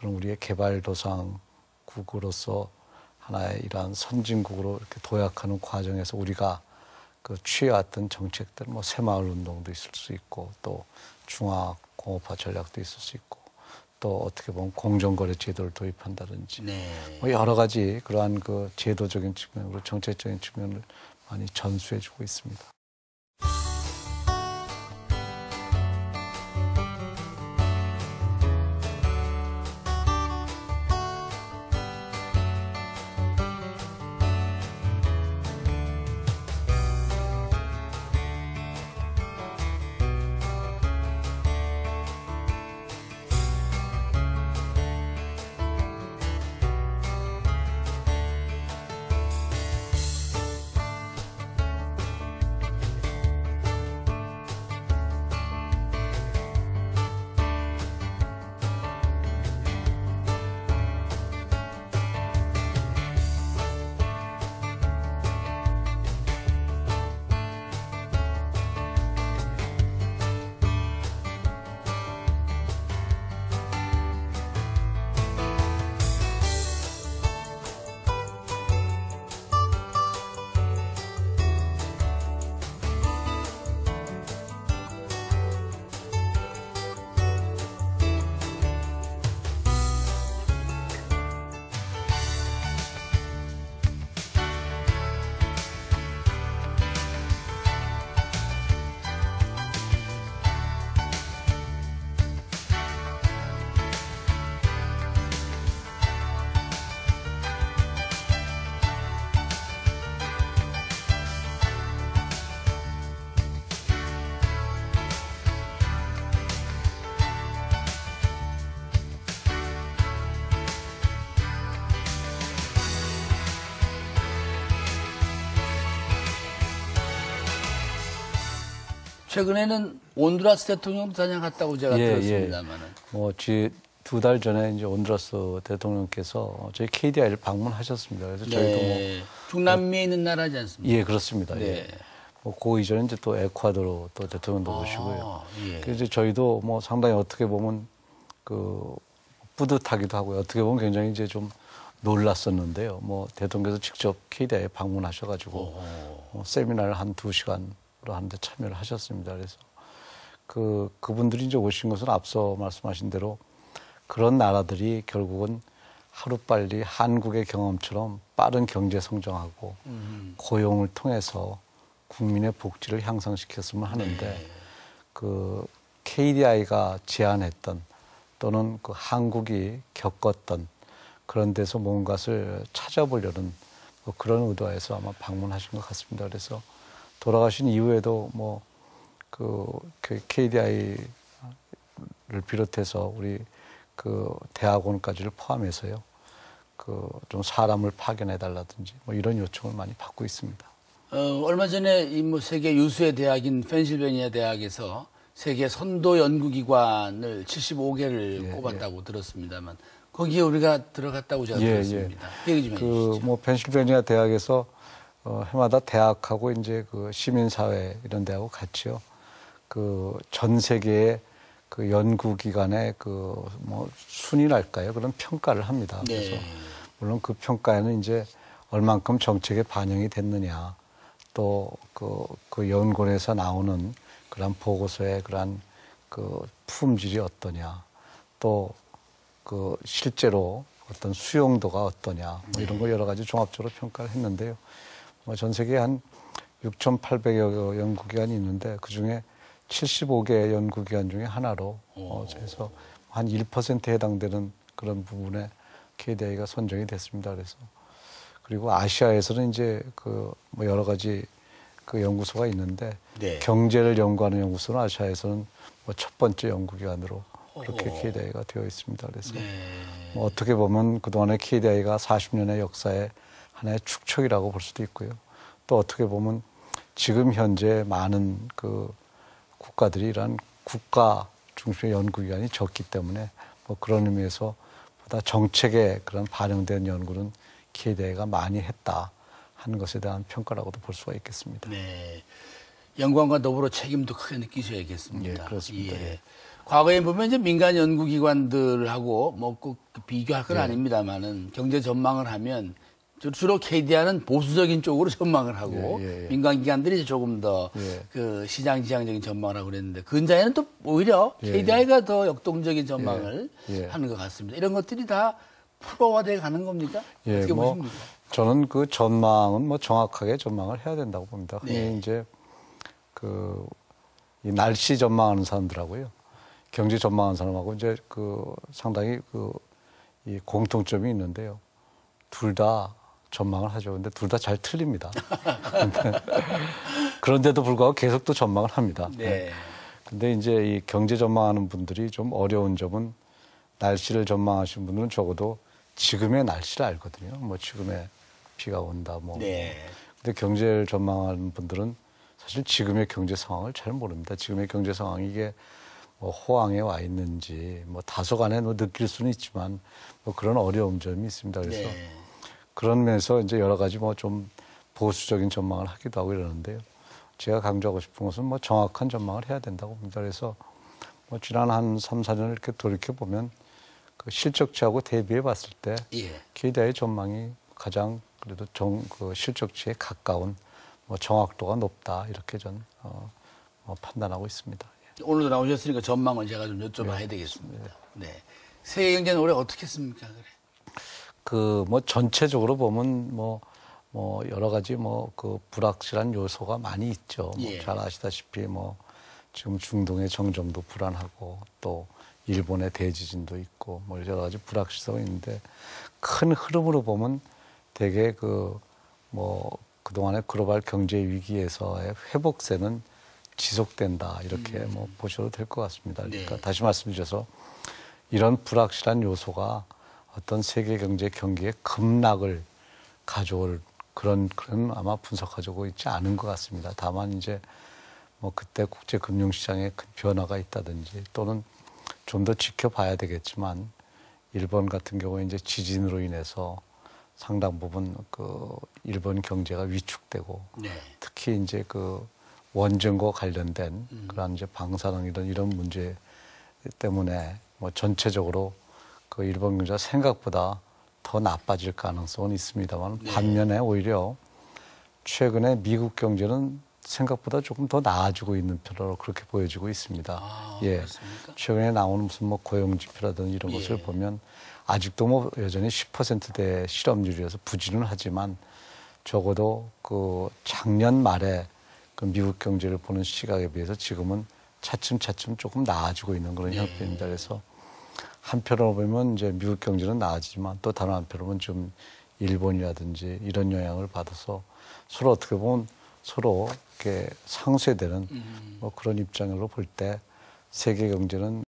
그런 우리의 개발도상국으로서 하나의 이러한 선진국으로 이렇게 도약하는 과정에서 우리가 그 취해왔던 정책들, 뭐 새마을 운동도 있을 수 있고, 또 중화공업화 전략도 있을 수 있고, 또 어떻게 보면 공정거래 제도를 도입한다든지, 네. 뭐 여러 가지 그러한 그 제도적인 측면으로 정책적인 측면을 많이 전수해주고 있습니다. 최근에는 온두라스 대통령도 다녀갔다고 제가 들었습니다만은. 뭐, 2달 전에 이제 온두라스 대통령께서 저희 KDI를 방문하셨습니다. 그래서 저희도 뭐. 중남미에 있는 나라지 않습니까? 예, 그렇습니다. 네. 예. 뭐, 그 이전에 이제 또 에콰도르 또 대통령도 오시고요. 예. 그래서 저희도 뭐 상당히 어떻게 보면 그 뿌듯하기도 하고요. 어떻게 보면 굉장히 이제 좀 놀랐었는데요. 뭐, 대통령께서 직접 KDI에 방문하셔가지고 뭐 세미나를 한 2시간으로 하는데 참여를 하셨습니다. 그래서 그분들이 이제 오신 것은 앞서 말씀하신 대로 그런 나라들이 결국은 하루빨리 한국의 경험처럼 빠른 경제 성장하고 고용을 통해서 국민의 복지를 향상시켰으면 하는데 그 KDI가 제안했던 또는 그 한국이 겪었던 그런 데서 뭔가를 찾아보려는 뭐 그런 의도에서 아마 방문하신 것 같습니다. 그래서 돌아가신 이후에도 뭐 그 KDI를 비롯해서 우리 그 대학원까지를 포함해서요. 그 좀 사람을 파견해 달라든지 뭐 이런 요청을 많이 받고 있습니다. 얼마 전에 이 뭐 세계 유수의 대학인 펜실베니아 대학에서 세계 선도 연구기관을 75개를 꼽았다고 들었습니다만 거기에 우리가 들어갔다고 제가 들었습니다. 얘기 좀 해주시죠. 뭐 펜실베니아 대학에서 해마다 대학하고 이제 그 시민사회 이런 데하고 같이요. 그 전 세계의 그 연구기관의 그 뭐 순위랄까요? 그런 평가를 합니다. 그래서 물론 그 평가에는 이제 얼만큼 정책에 반영이 됐느냐, 또 그 연구원에서 나오는 그런 보고서의 그런 그 품질이 어떠냐, 또 그 실제로 어떤 수용도가 어떠냐, 뭐 이런 거 여러 가지 종합적으로 평가를 했는데요. 뭐 전 세계에 한 6,800여 연구기관이 있는데 그 중에 75개 연구기관 중에 하나로 그래서 한 1%에 해당되는 그런 부분에 KDI가 선정이 됐습니다. 그래서 그리고 아시아에서는 이제 그 뭐 여러 가지 그 연구소가 있는데 경제를 연구하는 연구소는 아시아에서는 뭐 첫 번째 연구기관으로 그렇게 KDI가 되어 있습니다. 그래서 뭐 어떻게 보면 그동안의 KDI가 40년의 역사의 하나의 축적이라고 볼 수도 있고요. 또 어떻게 보면 지금 현재 많은 그 국가들이 이런 국가 중심의 연구기관이 적기 때문에 뭐 그런 의미에서 보다 정책에 그런 반영된 연구는 KDI가 많이 했다 하는 것에 대한 평가라고도 볼 수가 있겠습니다. 네. 영광과 더불어 책임도 크게 느끼셔야겠습니다. 예, 그렇습니다. 예. 과거에 보면 이제 민간 연구기관들하고 뭐 꼭 비교할 건 예. 아닙니다만은 경제 전망을 하면 주로 KDI는 보수적인 쪽으로 전망을 하고 예. 민간 기관들이 조금 더 예. 그 시장 지향적인 전망을 하고 그랬는데 근자에는 또 오히려 예. KDI가 더 역동적인 전망을 예. 하는 것 같습니다. 이런 것들이 다 프로화돼 가는 겁니까? 예, 어떻게 뭐 보십니까? 저는 그 전망은 뭐 정확하게 전망을 해야 된다고 봅니다. 흔히 네. 이제 그 이 날씨 전망하는 사람들하고요, 경제 전망하는 사람하고 이제 그 상당히 그 이 공통점이 있는데요. 둘 다 전망을 하죠. 근데 둘 다 잘 틀립니다. 그런데도 불구하고 계속 또 전망을 합니다. 네. 근데 이제 이 경제 전망하는 분들이 좀 어려운 점은 날씨를 전망하시는 분들은 적어도 지금의 날씨를 알거든요. 뭐 지금의 비가 온다 뭐. 네. 근데 경제를 전망하는 분들은 사실 지금의 경제 상황을 잘 모릅니다. 지금의 경제 상황이 이게 뭐 호황에 와 있는지 뭐 다소간에 뭐 느낄 수는 있지만 뭐 그런 어려운 점이 있습니다. 그래서 네. 그런 면에서 이제 여러 가지 뭐 좀 보수적인 전망을 하기도 하고 이러는데요. 제가 강조하고 싶은 것은 뭐 정확한 전망을 해야 된다고 봅니다. 그래서 뭐 지난 한 3, 4년을 이렇게 돌이켜보면 그 실적치하고 대비해 봤을 때 예. KDI의 전망이 가장 그래도 그 실적치에 가까운 뭐 정확도가 높다 이렇게 전 판단하고 있습니다. 예. 오늘도 나오셨으니까 전망을 제가 좀 여쭤봐야 되겠습니다. 네. 세계 경제는 올해 어떻게 했습니까? 그래. 그 뭐 전체적으로 보면 뭐 여러 가지 뭐 그 불확실한 요소가 많이 있죠. 뭐 예. 잘 아시다시피 뭐 지금 중동의 정정도 불안하고 또 일본의 대지진도 있고 뭐 여러 가지 불확실성이 있는데 큰 흐름으로 보면 되게 그 뭐 그동안의 글로벌 경제 위기에서의 회복세는 지속된다 이렇게 뭐 보셔도 될 것 같습니다. 그러니까 네. 다시 말씀드려서 이런 불확실한 요소가 어떤 세계 경제 경기에 급락을 가져올 그런 아마 분석하고 있지 않은 것 같습니다. 다만 이제 뭐 그때 국제 금융시장에 큰 변화가 있다든지 또는 좀 더 지켜봐야 되겠지만 일본 같은 경우에 이제 지진으로 인해서 상당 부분 그 일본 경제가 위축되고 네. 특히 이제 그 원전과 관련된 그런 이제 방사능 이런 문제 때문에 뭐 전체적으로 그 일본 경제가 생각보다 더 나빠질 가능성은 있습니다만 네. 반면에 오히려 최근에 미국 경제는 생각보다 조금 더 나아지고 있는 편으로 그렇게 보여지고 있습니다. 아, 예. 그렇습니까? 최근에 나오는 무슨 뭐 고용 지표라든지 이런 것을 예. 보면 아직도 뭐 여전히 10%대 실업률이어서 부진은 하지만 적어도 그 작년 말에 그 미국 경제를 보는 시각에 비해서 지금은 차츰 조금 나아지고 있는 그런 형편입니다. 그래서 한편으로 보면 이제 미국 경제는 나아지지만 또 다른 한편으로 보면 좀 일본이라든지 이런 영향을 받아서 서로 어떻게 보면 서로 이렇게 상쇄되는 뭐 그런 입장으로 볼 때 세계 경제는